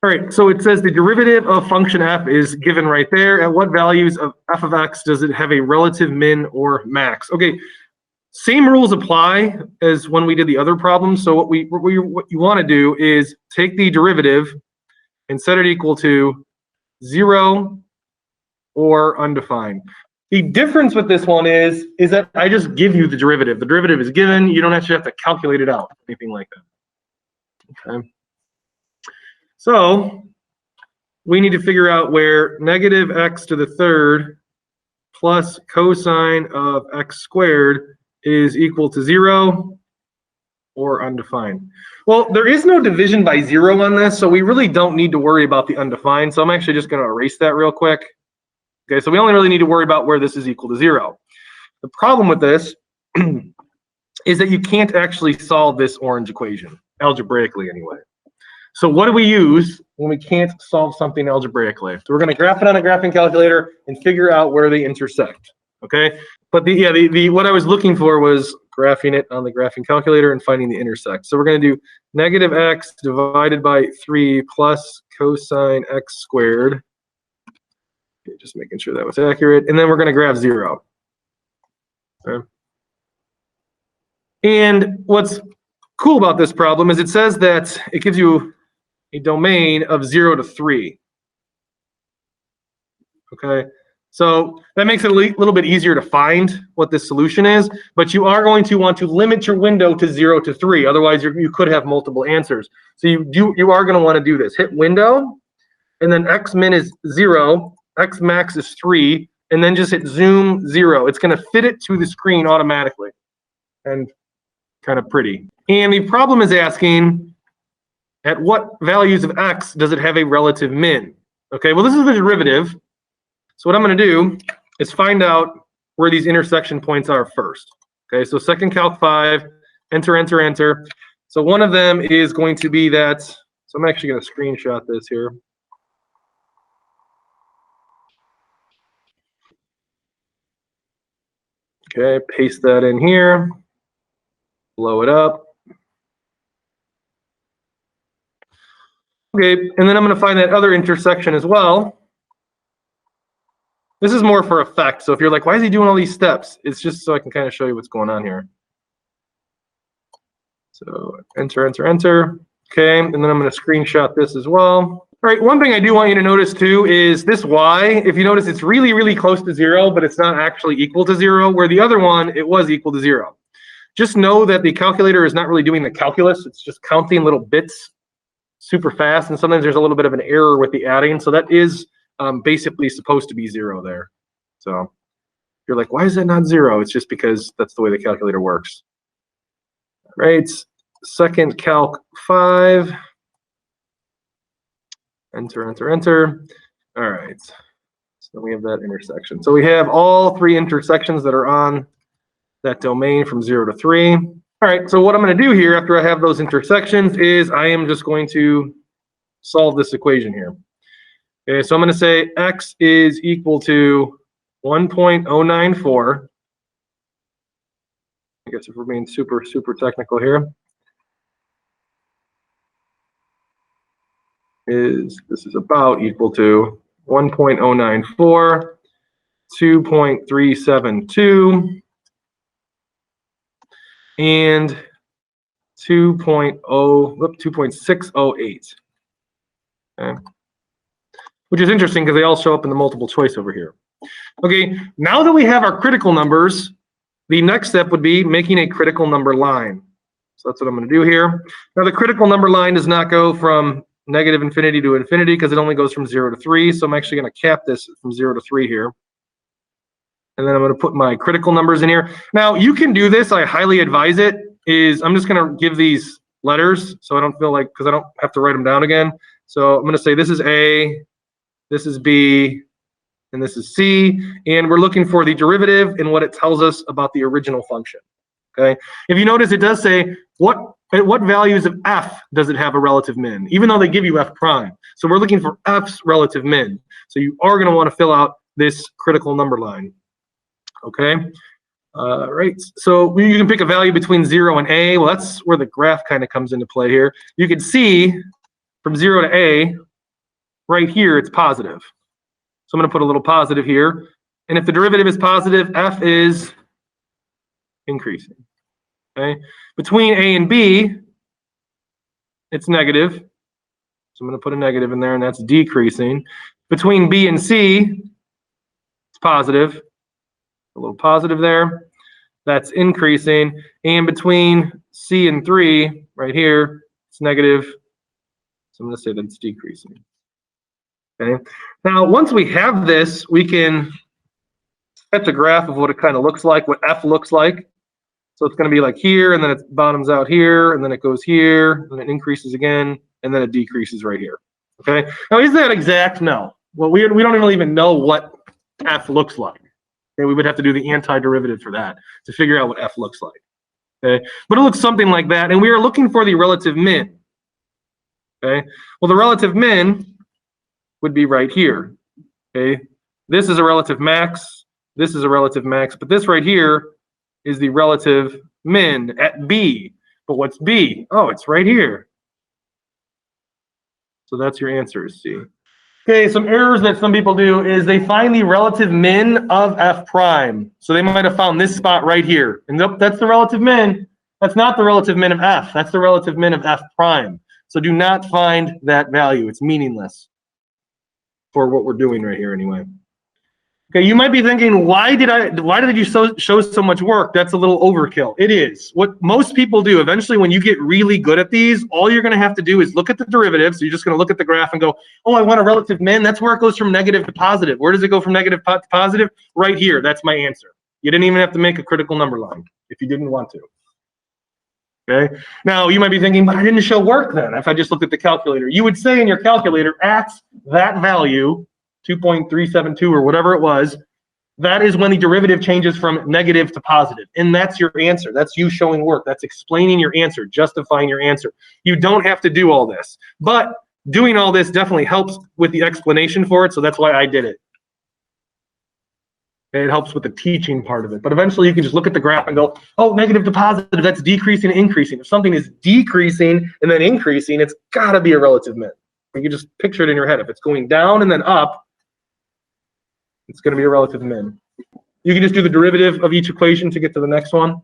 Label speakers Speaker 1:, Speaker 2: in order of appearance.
Speaker 1: All right, so it says the derivative of function f is given right there. At what values of f of x does it have a relative min or max? Okay, same rules apply as when we did the other problem. So what you want to do is take the derivative and set it equal to 0 or undefined. The difference with this one is that I just give you the derivative. The derivative is given. You don't actually have to calculate it out, anything like that. Okay. So we need to figure out where negative x to the third plus cosine of x squared is equal to 0 or undefined. Well, there is no division by 0 on this, so we really don't need to worry about the undefined. So I'm actually just going to erase that real quick. Okay, so we only really need to worry about where this is equal to 0. The problem with this is that you can't actually solve this orange equation, algebraically anyway. So what do we use when we can't solve something algebraically? So we're going to graph it on a graphing calculator and figure out where they intersect. Okay, but what I was looking for was graphing it on the graphing calculator and finding the intersect. So we're going to do negative x divided by 3 plus cosine x squared. Okay, just making sure that was accurate. And then we're going to graph 0. Okay. And what's cool about this problem is it says that it gives you a domain of 0 to 3. Okay, so that makes it a little bit easier to find what this solution is, but you are going to want to limit your window to 0 to 3. Otherwise, you could have multiple answers. So you are going to want to do this. Hit window, and then x min is 0, x max is 3, and then just hit zoom 0. It's going to fit it to the screen automatically, and kind of pretty. And the problem is asking, at what values of x does it have a relative min? Okay, well, this is the derivative. So what I'm going to do is find out where these intersection points are first. Okay, so second calc 5, enter, enter, enter. So one of them is going to be that, so I'm actually going to screenshot this here. Okay, paste that in here, blow it up. Okay, and then I'm going to find that other intersection as well. This is more for effect. So if you're like, why is he doing all these steps? It's just so I can kind of show you what's going on here. So enter, enter, enter. Okay, and then I'm going to screenshot this as well. All right, one thing I do want you to notice too is this y. If you notice, it's really, really close to 0, but it's not actually equal to 0, where the other one, it was equal to 0. Just know that the calculator is not really doing the calculus. It's just counting little bits super fast, and sometimes there's a little bit of an error with the adding. So that is basically supposed to be 0 there. So you're like, why is that not 0? It's just because that's the way the calculator works. All right, second calc 5. Enter, enter, enter. All right, so we have that intersection. So we have all 3 intersections that are on that domain from 0 to 3. All right, so what I'm going to do here after I have those intersections is I am just going to solve this equation here. Okay, so I'm going to say x is equal to 1.094. I guess if we're being super, super technical here. This is about equal to 1.094, 2.372, and 2.608. Okay. Which is interesting because they all show up in the multiple choice over here. Okay, now that we have our critical numbers, the next step would be making a critical number line. So that's what I'm going to do here. Now the critical number line does not go from negative infinity to infinity because it only goes from 0 to 3. So I'm actually going to cap this from 0 to 3 here. And then I'm going to put my critical numbers in here. Now you can do this. I highly advise it. I'm just going to give these letters so I don't feel like, because I don't have to write them down again. So I'm going to say this is A, this is B, and this is C. And we're looking for the derivative and what it tells us about the original function. Okay. If you notice, it does say at what values of f does it have a relative min, even though they give you f prime. So we're looking for f's relative min. So you are going to want to fill out this critical number line. Okay. Right. So you can pick a value between 0 and a. Well, that's where the graph kind of comes into play here. You can see from 0 to a, right here, it's positive. So I'm going to put a little positive here. And if the derivative is positive, f is increasing. Okay? Between a and b, it's negative. So I'm going to put a negative in there, and that's decreasing. Between b and c, it's positive. A little positive there. That's increasing. And between c and 3, right here, it's negative. So I'm going to say that's decreasing. Okay. Now, once we have this, we can set the graph of what it kind of looks like, what f looks like. So it's going to be like here, and then it bottoms out here, and then it goes here, and it increases again, and then it decreases right here. Okay. Now, is that exact? No. Well, we don't really even know what f looks like. Okay. We would have to do the antiderivative for that to figure out what f looks like. Okay. But it looks something like that, and we are looking for the relative min. Okay. Well, the relative min would be right here. Okay. This is a relative max. This is a relative max, but this right here is the relative min at b. But what's b? Oh, it's right here. So that's your answer is C. Okay, some errors that some people do is they find the relative min of f prime. So they might have found this spot right here. And nope, that's the relative min. That's not the relative min of f. That's the relative min of f prime. So do not find that value. It's meaningless for what we're doing right here anyway. Okay, you might be thinking, why did you show so much work? That's a little overkill. It is. What most people do, eventually when you get really good at these, all you're going to have to do is look at the derivative. So you're just going to look at the graph and go, oh, I want a relative min. That's where it goes from negative to positive. Where does it go from negative to positive? Right here. That's my answer. You didn't even have to make a critical number line if you didn't want to. Okay. Now you might be thinking, but I didn't show work then. If I just looked at the calculator, you would say in your calculator at that value, 2.372 or whatever it was, that is when the derivative changes from negative to positive. And that's your answer. That's you showing work. That's explaining your answer, justifying your answer. You don't have to do all this. But doing all this definitely helps with the explanation for it, so that's why I did it. It helps with the teaching part of it. But eventually you can just look at the graph and go, oh, negative to positive, that's decreasing and increasing. If something is decreasing and then increasing, it's got to be a relative min. You can just picture it in your head. If it's going down and then up, it's going to be a relative min. You can just do the derivative of each equation to get to the next one.